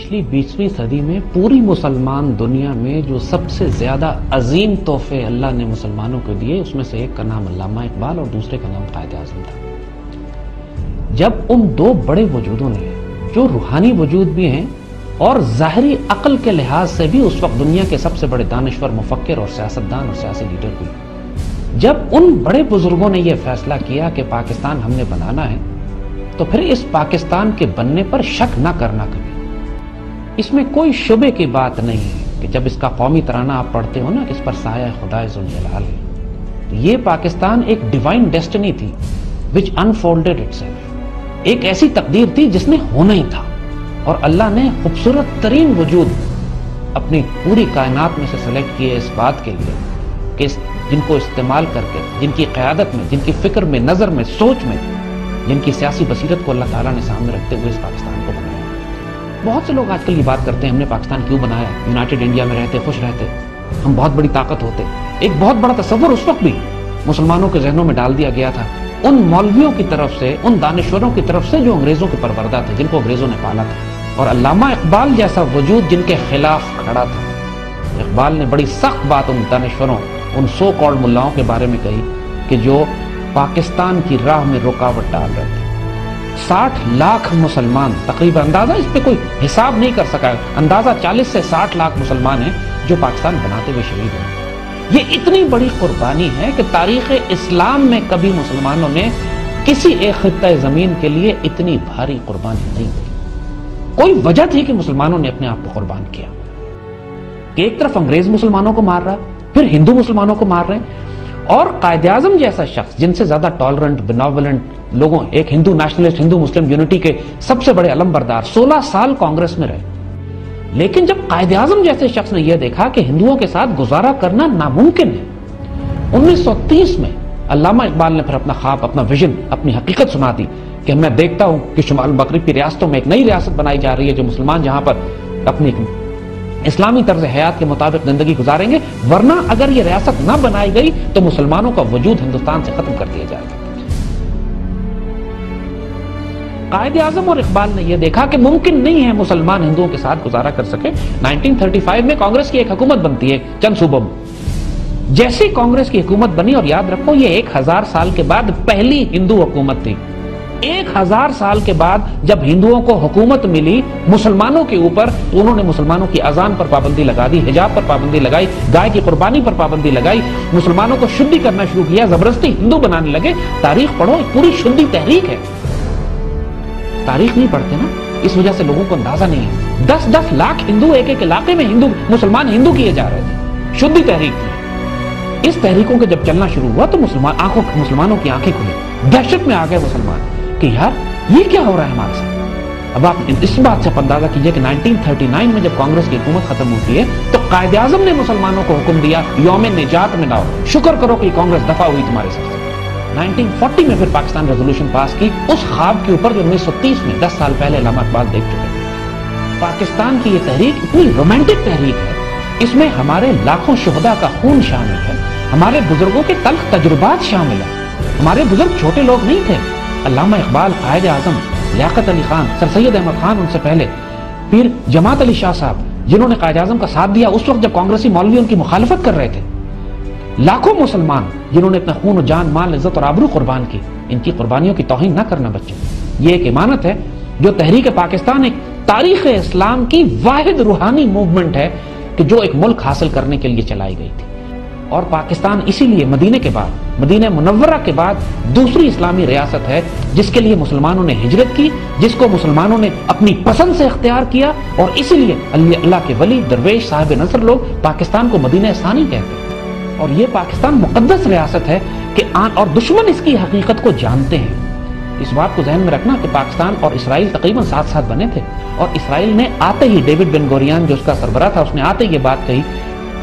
پچھلی 20ویں صدی میں پوری مسلمان دنیا میں جو سب سے زیادہ عظیم تحفے اللہ نے مسلمانوں کو دیے، اس میں سے ایک کا نام علامہ اقبال اور دوسرے کا نام قائد اعظم تھا۔ جب ان دو بڑے وجودوں نے، جو روحانی وجود بھی ہیں اور ظاہری عقل کے لحاظ سے بھی اس وقت دنیا کے سب سے بڑے دانشور، مفکر اور سیاستدان اور سیاسی لیڈر بھی، جب ان بڑے بزرگوں نے یہ فیصلہ کیا کہ پاکستان ہم نے بنانا ہے، تو پھر اس پاکستان کے بننے پر شک نہ کرنا کبھی۔ اس میں کوئی شبے کی بات نہیں ہے کہ جب اس کا قومی ترانہ آپ پڑھتے ہو نا، اس پر سایہ خدائے ذوالجلال ہے، یہ پاکستان ایک ڈیوائن ڈیسٹنی تھی which unfolded itself، ایک ایسی تقدیر تھی جس نے ہونا ہی تھا، اور اللہ نے خوبصورت ترین وجود اپنی پوری کائنات میں سے سلیکٹ کیے اس بات کے لیے کہ جن کو استعمال کر کے، جن کی قیادت میں، جن کی فکر میں، نظر میں، سوچ میں، جن کی سیاسی بصیرت کو اللہ تعالیٰ نے سامنے رکھتے ہوئے اس پاکستان کو بنایا۔ بہت سے لوگ آج کل یہ بات کرتے ہیں ہم نے پاکستان کیوں بنایا، یونائٹڈ انڈیا میں رہتے، خوش رہتے، ہم بہت بڑی طاقت ہوتے۔ ایک بہت بڑا تصور اس وقت بھی مسلمانوں کے ذہنوں میں ڈال دیا گیا تھا ان مولویوں کی طرف سے، ان دانشوروں کی طرف سے جو انگریزوں کے پروردہ تھے، جن کو انگریزوں نے پالا تھا، اور علامہ اقبال جیسا وجود جن کے خلاف کھڑا تھا۔ اقبال نے بڑی سخت بات ان دانشوروں، ان سو کالڈ ملاؤں کے بارے میں کہی کہ جو پاکستان کی راہ میں رکاوٹ ڈال رہے تھے۔ 60 لاکھ مسلمان تقریباً، اندازہ اس پہ کوئی حساب نہیں کر سکا، اندازہ 40 سے 60 لاکھ مسلمان ہیں جو پاکستان بناتے ہوئے شہید ہوئے۔ یہ اتنی بڑی قربانی ہے کہ تاریخ اسلام میں کبھی مسلمانوں نے کسی ایک خطہ زمین کے لیے اتنی بھاری قربانی نہیں دی۔ کوئی وجہ تھی کہ مسلمانوں نے اپنے آپ کو قربان کیا، کہ ایک طرف انگریز مسلمانوں کو مار رہا، پھر ہندو مسلمانوں کو مار رہے ہیں، اور قائد اعظم جیسا شخص جن سے زیادہ ٹالرنٹ، بیناولنٹ لوگوں، ایک ہندو نیشنلسٹ، ہندو مسلم یونٹی کے سب سے بڑے علم بردار، 16 سال کانگریس میں رہے، لیکن جب قائد اعظم جیسے شخص نے یہ دیکھا کہ ہندوؤں کے ساتھ گزارا کرنا ناممکن ہے، 1930 میں علامہ اقبال نے پھر اپنا خواب، اپنا ویژن، اپنی حقیقت سنا دی کہ میں دیکھتا ہوں کہ شمال مغرب کی ریاستوں میں ایک نئی ریاست بنائی جا رہی ہے جو مسلمان جہاں پر اپنی اسلامی طرز حیات کے مطابق زندگی گزاریں گے، ورنہ اگر یہ ریاست نہ بنائی گئی تو مسلمانوں کا وجود ہندوستان سے ختم کر دیا جائے گا۔ قائد اعظم اور اقبال نے یہ دیکھا کہ ممکن نہیں ہے مسلمان ہندوؤں کے ساتھ گزارا کر سکے۔ 1935 میں کانگریس کی ایک حکومت بنتی ہے چند صوبوں میں۔ جیسی کانگریس کی حکومت بنی، اور یاد رکھو یہ 1000 سال کے بعد پہلی ہندو حکومت تھی، 1000 سال کے بعد جب ہندوؤں کو حکومت ملی مسلمانوں کے اوپر، تو انہوں نے مسلمانوں کی اذان پر پابندی لگا دی، حجاب پر پابندی لگائی، گائے کی قربانی پر پابندی لگائی، مسلمانوں کو شدی کرنا شروع کیا، زبردستی ہندو بنانے لگے۔ تاریخ پڑھو، ایک پوری شدی تحریک ہے۔ تاریخ نہیں پڑھتے نا، اس وجہ سے لوگوں کو اندازہ نہیں ہے۔ 10-10 لاکھ ہندو ایک ایک علاقے میں مسلمان ہندو کیے جا رہے تھے، شدی تحریک تھی۔ اس تحریکوں کے جب چلنا شروع ہوا تو مسلمانوں کی آنکھیں کھلی، دہشت میں آ گئے مسلمان کہ یار یہ کیا ہو رہا ہے ہمارے ساتھ۔ اب آپ اس بات سے اندازہ کیجئے کہ 1939 میں جب کانگریس کی حکومت ختم ہوتی ہے تو قائد اعظم نے مسلمانوں کو حکم دیا یوم نجات مناؤ، شکر کرو کہ کانگریس دفع ہوئی تمہارے ساتھ۔ 1940 میں پھر پاکستان ریزولوشن پاس کی اس خواب کے اوپر جو 1930 میں 10 سال پہلے علامہ اقبال دیکھ چکے ہیں۔ پاکستان کی یہ تحریک اتنی رومانٹک تحریک ہے، اس میں ہمارے لاکھوں شہداء کا خون شامل ہے، ہمارے بزرگوں کے تلخ تجربات شامل ہیں۔ ہمارے بزرگ چھوٹے لوگ نہیں تھے، علامہ اقبال، قائد اعظم، لیاقت علی خان، سر سید احمد خان ان سے پہلے، پھر جماعت علی شاہ صاحب جنہوں نے قائد اعظم کا ساتھ دیا اس وقت جب کانگریسی مولوی ان کی مخالفت کر رہے تھے، لاکھوں مسلمان جنہوں نے اپنا خون و جان، مال، عزت اور آبرو قربان کی۔ ان کی قربانیوں کی توہین نہ کرنا بچے، یہ ایک امانت ہے جو تحریک پاکستان ایک تاریخ اسلام کی واحد روحانی موومنٹ ہے کہ جو ایک ملک حاصل کرنے کے لیے چلائی گئی تھی۔ اور پاکستان اسی لیے مدینے کے بعد، مدینہ منورہ کے بعد دوسری اسلامی ریاست ہے جس کے لیے مسلمانوں نے ہجرت کی، جس کو مسلمانوں نے اپنی پسند سے اختیار کیا، اور اسی لیے اللہ کے ولی، درویش، صاحب نصر لوگ پاکستان کو مدینہ ثانی کہتے ہیں۔ اور یہ پاکستان مقدس ریاست ہے کہ اور دشمن اس کی حقیقت کو جانتے ہیں۔ اس بات کو ذہن میں رکھنا کہ پاکستان اور اسرائیل تقریباً ساتھ ساتھ بنے تھے، اور اسرائیل نے آتے ہی، ڈیوڈ بن گوریان جو اس کا سربراہ تھا، اس نے آتے ہی یہ بات کہی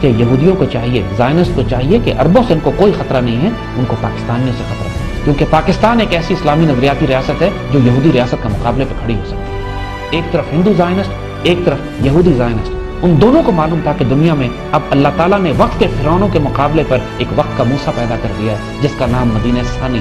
کہ یہودیوں کو چاہیے، زائنسٹ کو چاہیے کہ عربوں سے ان کو کوئی خطرہ نہیں ہے، ان کو پاکستانیوں سے خطرہ ہے، کیونکہ پاکستان ایک ایسی اسلامی نظریاتی ریاست ہے جو یہودی ریاست کا مقابلے پہ کھڑی ہو سکتی ہے۔ ایک طرف ہندو زائنسٹ، ایک طرف یہودی زائنسٹ، ان دونوں کو معلوم تھا کہ دنیا میں اب اللہ تعالیٰ نے وقت کے فرعونوں کے مقابلے پر ایک وقت کا موسیٰ پیدا کر دیا ہے جس کا نام مدینہ ثانی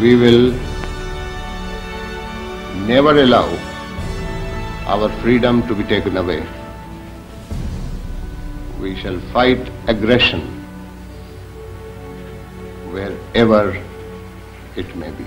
We will never allow our freedom to be taken away. We shall fight aggression wherever it may be.